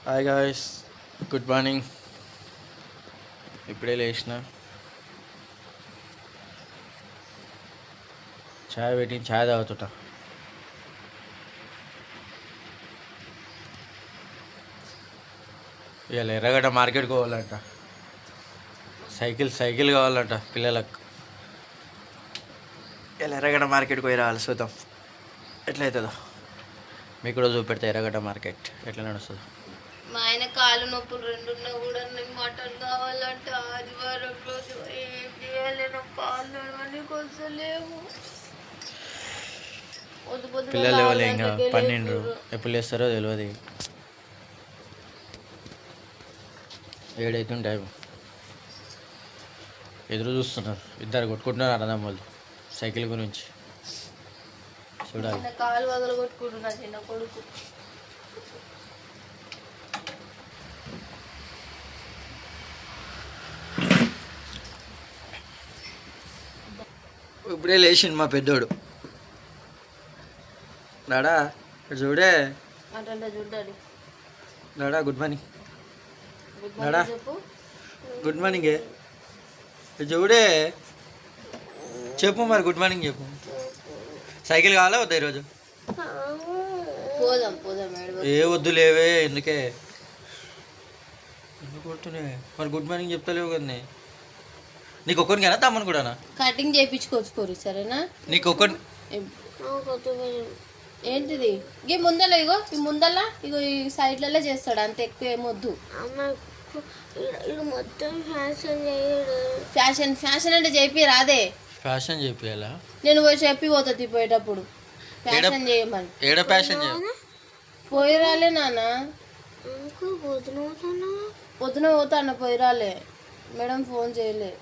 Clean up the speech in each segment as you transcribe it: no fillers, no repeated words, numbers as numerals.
Hi guys, good morning. ఇప్పుడే లేచిన, ఛాయ్ పెట్టి ఛాయ్ తాగుతుంటా. ఇవాళ ఎర్రగడ్డ మార్కెట్కి పోవాలంట. సైకిల్ కావాలంట పిల్లలకు. ఇలా ఎర్రగడ్డ మార్కెట్కి పోయి రావాలి. చూద్దాం ఎట్లయితుందో. మీకు కూడా చూపెడతా ఎర్రగడ్డ మార్కెట్ ఎట్లా నడుస్తుందో. మా ఆయన కాళ్ళు నొప్పులు రెండున్నా కూడా నాకు మటన్ కావాలంటే ఆదివారం రోజు ఏం చేయాలి, నాకు కాళ్ళు నడవడానికి వస్తలేవు. పిల్లలు లేవలే, ఇంకా 12 ఎప్పుడు లేస్తారో తెలియదు. 7 అవుతుంది టైం. ఎదురు చూస్తున్నారు, ఇద్దరు కొట్టుకుంటున్నారు అన్నదమ్ములు సైకిల్ గురించి. చూడాలి. కాలు వదలు కొట్టుకుంటున్నా చిన్న కొడుకు. ఇప్పుడే లేచిండు మా పెద్దోడు. డాడా చూడే, అంటే చూడాలి. డాడా గుడ్ మార్నింగ్. డాడా గుడ్ మార్నింగ్. చూడే చెప్పు మరి, గుడ్ మార్నింగ్ చెప్పు. సైకిల్ కావాలా వద్దా ఈరోజు? పోదాం ఏ వద్దు లేవే, ఎందుకు కొడుతున్నాయి మరి? గుడ్ మార్నింగ్ చెప్తలేవు కదా. నీకు ఒక్కరికేనా తమ్మని కూడానా? కటింగ్ చేయించుకోవచ్చు సరేనా? నీకు ఒక్కరి ఏంటిది? ఈ ముందల ఇగో, ఈ ముందల ఇగో ఈ సైడ్లలో చేస్తాడు, అంత ఎక్కువ ఏమొద్దు. మొత్తం ఫ్యాషన్ అంటే చెప్పి రాదే. ఫ్యాషన్ చేపియాలా? నేను పోయి చెప్పి పోతుంది పోయేటప్పుడు ఫ్యాషన్ చేయమని. ఏడ ఫ్యాషన్ పోయి రాలే నాన్న, పొద్దున పోతాను. పోయి రాలే, మేడం ఫోన్ చేయలే.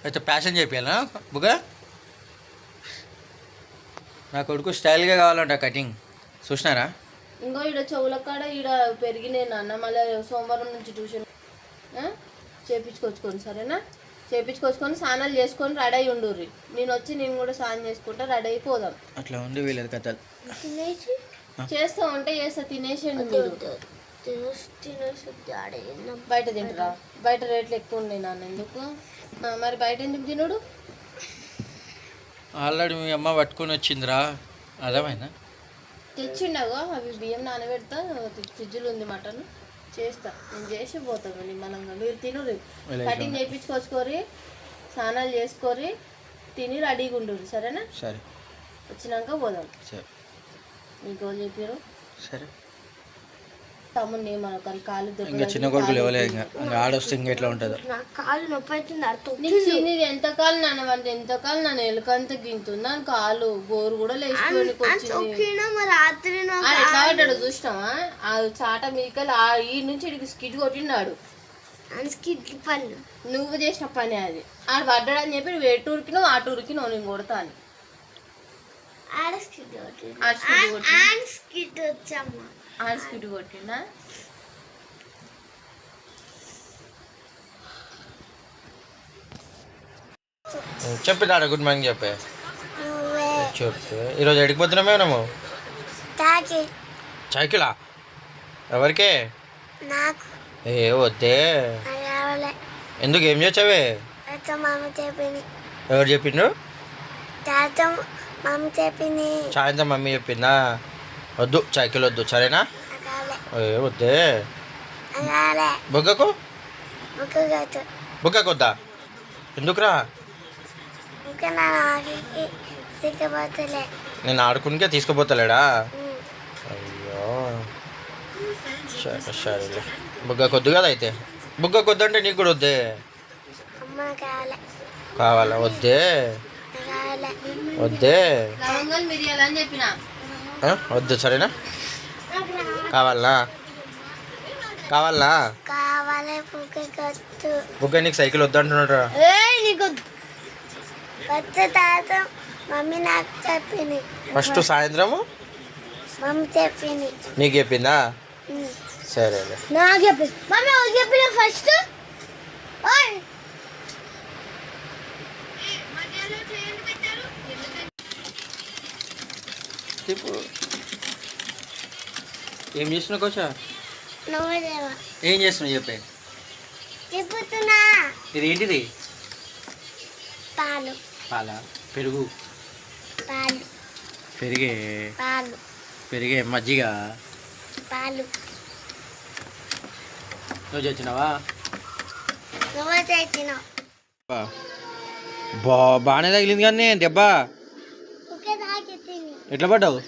అయితే ఫ్యాషన్ చేపియాలా బుగా? నా కొడుకు స్టైల్గా కావాలంట కటింగ్. చూసినారా? ఇంకో ఈడ చెవుల కాడ ఈడ పెరిగినాయి నాన్న. మళ్ళీ సోమవారం నుంచి ట్యూషన్ చేయించుకొచ్చుకోండి సరేనా? చేయించుకొచ్చుకొని స్నానాలు చేసుకొని రెడీ అయి ఉండుర్రి. నేను కూడా స్నానం చేసుకుంటా, రెడీ అయిపోదాం. అట్లా ఉండి వీళ్ళది కథలు. చేస్తా ఉంటే చేస్తా, తినేసేయండి మీరు. బయట తింటారా? బయట రేట్లు ఎక్కువ ఉన్నాయి నాన్న. ఎందుకు మరి బయట ఎందుకు తినడు? ఆల్రెడీ మీ అమ్మ పట్టుకొని వచ్చిందిరా, అర్థమైనా? తెచ్చిండగో అవి బియ్యం నానబెడతా, ఫ్రిడ్జ్లో ఉంది మటన్. చేస్తా, నేను చేసి పోతాను నిమ్మలంగా. మీరు తినుర్రి, కటింగ్ చేయించుకొచ్చుకోరి, స్నానాలు చేసుకొని తిని రెడీగా ఉండుర్రి సరేనా? సరే, వచ్చినాక పోదాం. సరే. మీకు చెప్పారు సరే. తమ్ముడిని ఏమనొకరి కాలు ఇంకా చిన్న కొడుకు లేవలే, ఇంకా ఆడొస్తే ఇంకా ఎట్లా ఉంటుందో. కాలు నొప్పి అవుతుంది. ఎంతకాలం నాన్న ఎంతకాలం నన్ను ఎలుకంత గింతుందా కాలు. గోరు కూడా లేచిపోయి ఎట్లా పడ్డాడు చూసినావా? ఆ చాట మీకలు ఈ నుంచి ఇడికి స్కిట్ కొట్టినాడు. నువ్వు చేసిన పని అది. ఆడ పడ్డాడని చెప్పి నువ్వు ఎటు ఉరికినావు అటు ఉరికినావు, నేను కొడతా అని. స్కిట్ కొట్టినా? చెప్పినాడు గుడ్ మార్నింగ్ చెప్పే. చెప్పే ఈరోజు ఎడికిపోతున్నామే మనము? సైకిలా? ఎవరికే? ఏ వద్దే. ఎందుకు, ఏం చేసావే? ఎవరు చెప్పిండ్రు? సాయంత్రం మమ్మీ చెప్పిందా? వద్దు సైకిల్ వద్దు సరేనా? ఏ వద్దే. బుగ్గకు వద్దా? ఎందుకురా? నేను ఆడుకునికే తీసుకుపోతలేడా? అయ్యో సరే సరేలే. బుగ్గకు వద్దు కదా అయితే. బుగ్గకు వద్దంటే నీకు కూడా వద్దే. కావాలా? వద్దే వద్దే వద్దు సరేనా? కావాలనా? బుగ్గ నీకు సైకిల్ వద్దు అంటున్నాడు. ఫస్ట్ సాయంత్రము నీకు చెప్పిందా? సరేలే. ఫస్ట్ ఏం చేస్తున్నావు కోచా? నువ్వే దేవా ఏం చేస్తున్నావు చెప్పే. చెప్పుతున్నా. ఇది ఏంటిది? పాలు. పాలా? పెరుగు? పాలు. పెరిగే? పాలు. పెరిగే? మజ్జిగ? పాలు. నువ్వు తెచ్చినావా? నువ్వే తెచ్చినావు. బాగానే తగిలింది కానీ దెబ్బ. ఒకే తాకిచ్చింది. ఎట్లా పడ్డావు?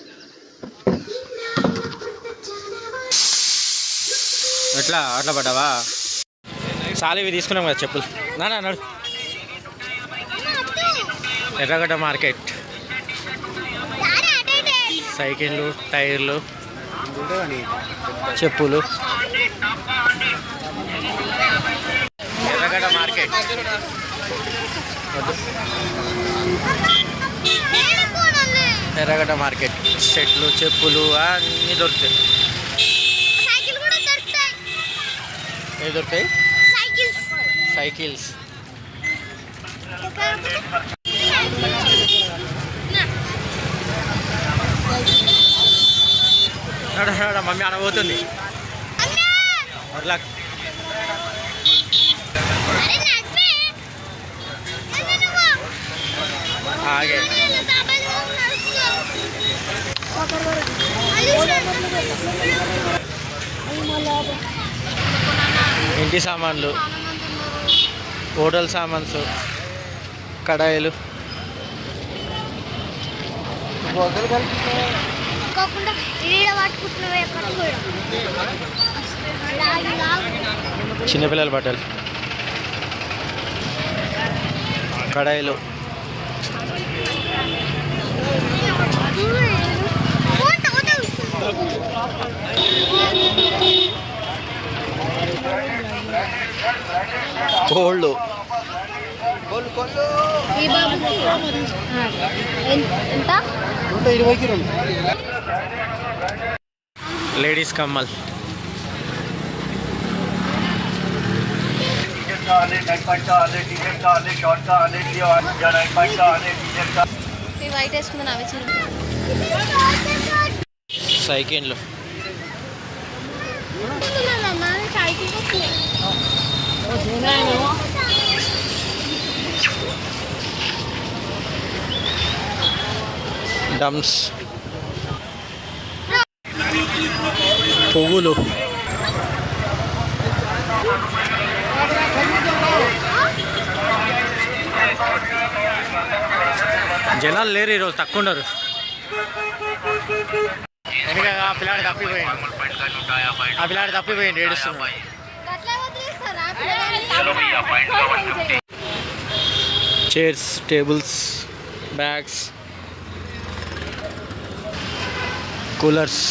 అట్లా పడ్డావా? సాలు ఇవి తీసుకున్నాం కదా చెప్పులు. నాన్న నడు. ఎర్రగడ్డ మార్కెట్. సైకిళ్ళు, టైర్లు, చెప్పులు. ఎర్రగడ్డ మార్కెట్. ఎర్రగడ్డ మార్కెట్ సెట్లు, చెప్పులు అన్నీ దొరుకుతాయి. ఏవి దొరుకుతాయి? సైకిల్స్. మమ్మీ అనబోతుంది. అట్లా ఆగే. ఇంటి సామాన్లు, హోటల్ సామాన్స్, కడాయిలు. చిన్నపిల్లల బట్టలు, కడాయిలు. కోళ్ళు. ఎంత? 120కి 2. లేడీస్ కమ్మల్. వైట్ వేసుకున్నాను అవి చిన్న. సైకిళ్ళు. డమ్స్. పువ్వులు. జనాలు లేరు ఈరోజు, తక్కువ ఉన్నారు. ఎందుకంటే ఆ పిల్లాడి తప్పిపోయింది ఏడుస్తున్నాడు. Chairs, tables, bags, coolers.